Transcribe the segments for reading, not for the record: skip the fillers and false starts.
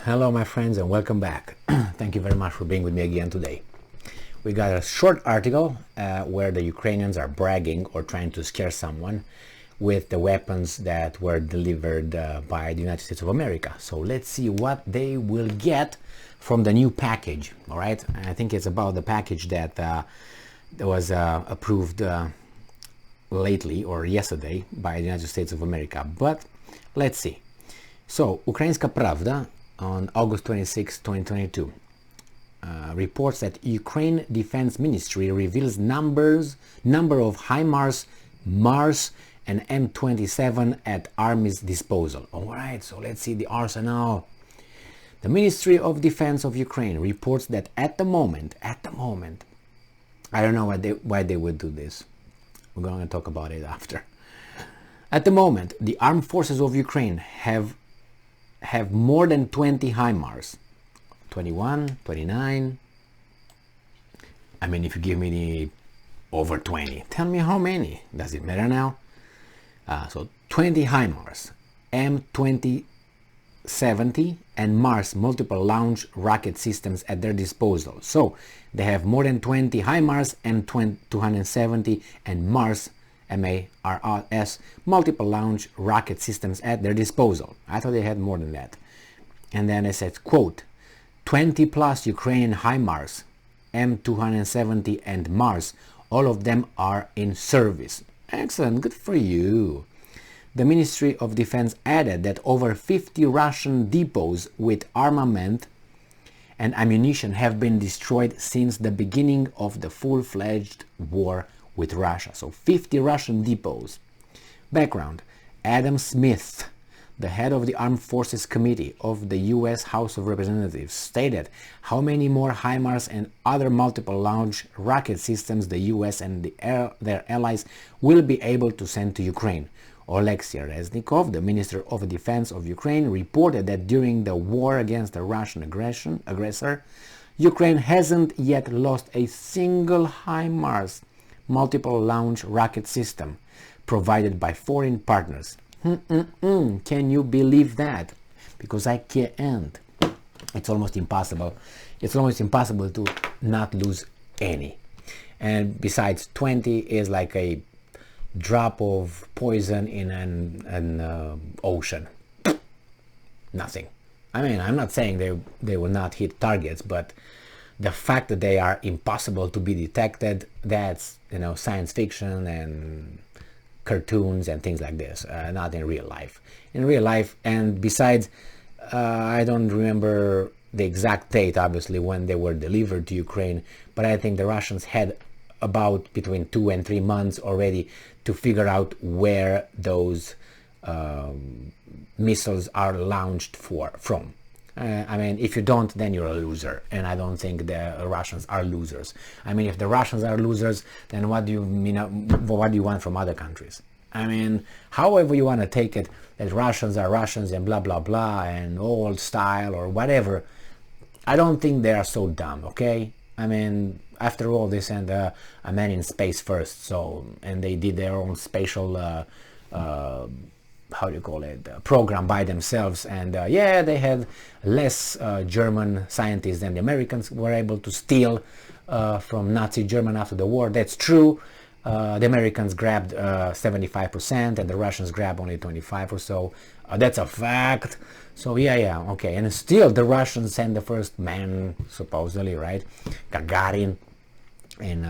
Hello my friends and welcome back. Thank you very much for being with me again today. We got a short article where the Ukrainians are bragging or trying to scare someone with the weapons that were delivered by the United States of America. So let's see what they will get from the new package. All right, I think it's about the package that was approved lately or yesterday by the United States of America. But let's see. So Ukrainska Pravda on August 26, 2022 reports that Ukraine Defense Ministry reveals number of HIMARS, MARS and M270 at Army's disposal. Alright, so let's see the arsenal. The Ministry of Defense of Ukraine reports that at the moment, I don't know why they would do this. We're going to talk about it after. At the moment, the armed forces of Ukraine have more than 20 HIMARS. 21, 29. I mean, if you give me the over 20, tell me how many. Does it matter now? So 20 HIMARS, M270 and MARS multiple launch rocket systems at their disposal. So they have more than 20 HIMARS, M270 and MARS MARS multiple launch rocket systems at their disposal. I thought they had more than that. And then it says, quote, 20 plus Ukrainian HIMARS, M270 and MARS, all of them are in service. Excellent, good for you. The Ministry of Defense added that over 50 Russian depots with armament and ammunition have been destroyed since the beginning of the full-fledged war with Russia. So 50 Russian depots. Background: Adam Smith, the head of the Armed Forces Committee of the U.S. House of Representatives, stated how many more HIMARS and other multiple launch rocket systems the U.S. and their allies will be able to send to Ukraine. Oleksiy Reznikov, the Minister of Defense of Ukraine, reported that during the war against the Russian aggressor, Ukraine hasn't yet lost a single HIMARS multiple launch rocket system provided by foreign partners. Can you believe that? Because I can't. It's almost impossible. It's almost impossible to not lose any. And besides, 20 is like a drop of poison in an ocean. Nothing. I mean, I'm not saying they will not hit targets, but the fact that they are impossible to be detected, that's, science fiction and cartoons and things like this, not in real life. In real life, and besides, I don't remember the exact date, obviously, when they were delivered to Ukraine, but I think the Russians had about between 2 and 3 months already to figure out where those missiles are launched from. I mean, if you don't, then you're a loser, and I don't think the Russians are losers. I mean, if the Russians are losers, then what do you mean? What do you want from other countries? I mean, however you want to take it, that Russians are Russians and blah blah blah and old style or whatever. I don't think they are so dumb. Okay, I mean, after all, they sent a man in space first, so, and they did their own spatial how do you call it, program by themselves, and yeah, they had less German scientists than the Americans were able to steal from Nazi Germany after the war. That's true. The Americans grabbed 75% and the Russians grabbed only 25 or so. That's a fact. So yeah, okay. And still the Russians sent the first man, supposedly, right, Gagarin, in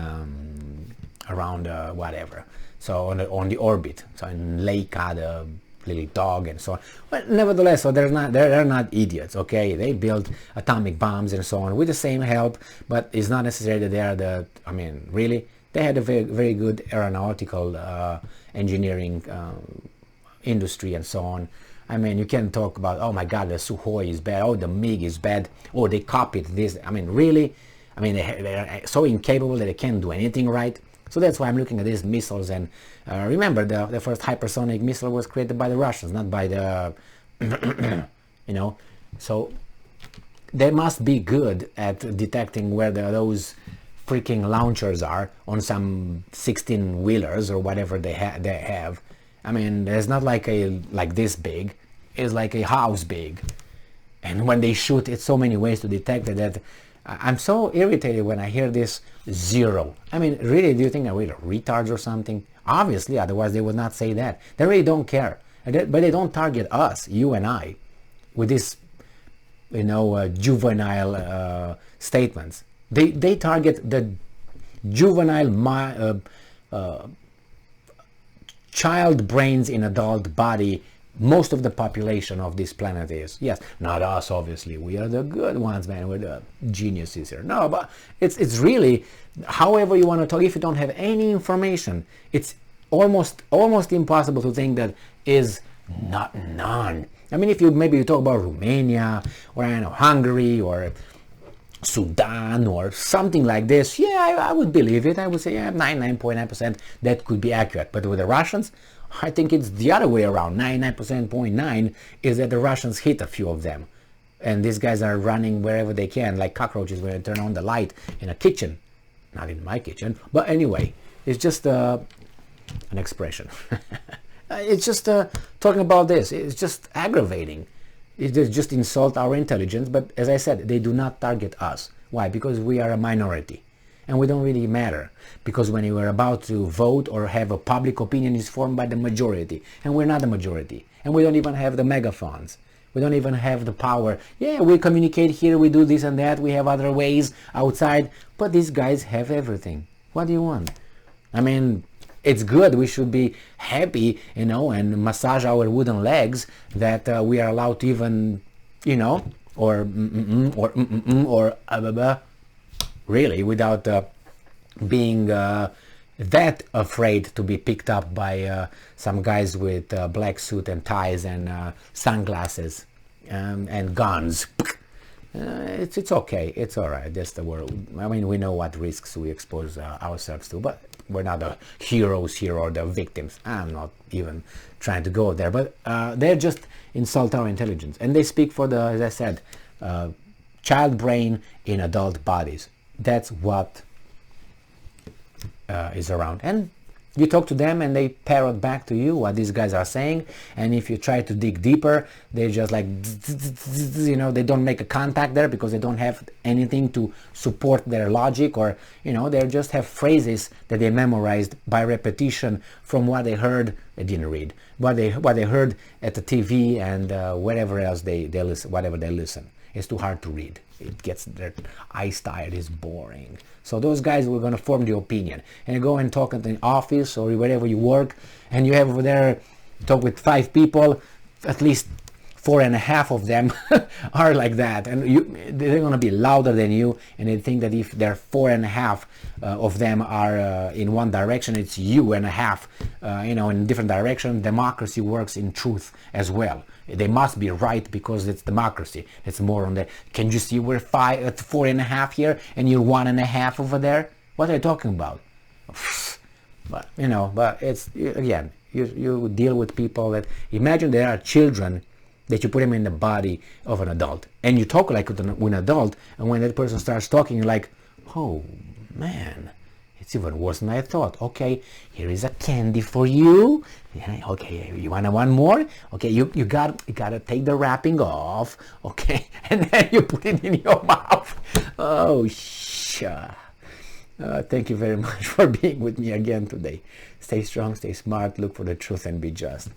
around whatever. So on the orbit. So in Leica, the little dog, and so on. But nevertheless, so they're not idiots. Okay, they built atomic bombs and so on with the same help, but it's not necessary that they are the. I mean, really, they had a very, very good aeronautical engineering industry and so on. I mean, you can talk about, oh my God, the Sukhoi is bad, oh the MiG is bad, oh they copied this. I mean, really, I mean they're so incapable that they can't do anything right. So that's why I'm looking at these missiles, and remember, the first hypersonic missile was created by the Russians, not by the, so they must be good at detecting where those freaking launchers are on some 16-wheelers or whatever they have. I mean, it's not like this big, it's like a house big. And when they shoot, it's so many ways to detect it that I'm so irritated when I hear this zero. I mean, really, do you think that we're retards or something? Obviously, otherwise they would not say that. They really don't care. But they don't target us, you and I, with this, juvenile statements. They target the juvenile child brains in adult body. Most of the population of this planet is. Yes, not us, obviously. We are the good ones, man. We're the geniuses here. No, but it's really, however you want to talk, if you don't have any information, it's almost impossible to think that is not none. I mean, if you talk about Romania or Hungary or Sudan or something like this, yeah, I would believe it. I would say 99.9% that could be accurate. But with the Russians, I think it's the other way around. 99.9% is that the Russians hit a few of them. And these guys are running wherever they can, like cockroaches when they turn on the light in a kitchen. Not in my kitchen. But anyway, it's just an expression. It's just talking about this. It's just aggravating. It just insult our intelligence. But as I said, they do not target us. Why? Because we are a minority. And we don't really matter, because when you are about to vote or have a public opinion is formed by the majority, and we're not the majority, and we don't even have the megaphones. We don't even have the power. Yeah, we communicate here, we do this and that, we have other ways outside, but these guys have everything. What do you want? I mean, it's good, we should be happy, and massage our wooden legs that we are allowed to even, or really, without being that afraid to be picked up by some guys with black suit and ties and sunglasses and guns. It's okay. It's all right. That's the world. I mean, we know what risks we expose ourselves to, but we're not the heroes here or the victims. I'm not even trying to go there, but they just insult our intelligence. And they speak for the, as I said, child brain in adult bodies. That's what is around. And you talk to them and they parrot back to you what these guys are saying. And if you try to dig deeper, they just like, they don't make a contact there because they don't have anything to support their logic, or, they just have phrases that they memorized by repetition from what they heard. They didn't read. What they heard at the TV and wherever else they listen, whatever they listen. It's too hard to read. It gets their eyes tired. It's boring. So those guys were going to form the opinion. And you go and talk in the office or wherever you work, and you have over there, talk with 5 people, at least 4.5 of them are like that. And they're going to be louder than you, and they think that if there are 4.5 of them are in one direction, it's you and a half, in a different direction. Democracy works in truth as well. They must be right because it's democracy. It's more on the, can you see we're 4.5 here and you're 1.5 over there? What are you talking about? But, but it's, again, you deal with people that, imagine there are children that you put them in the body of an adult, and you talk like with an adult, and when that person starts talking, you're like, oh man, it's even worse than I thought. Okay, here is a candy for you. Yeah, okay, you want one more? Okay, you gotta take the wrapping off. Okay, and then you put it in your mouth. Oh, thank you very much for being with me again today. Stay strong, stay smart, look for the truth, and be just.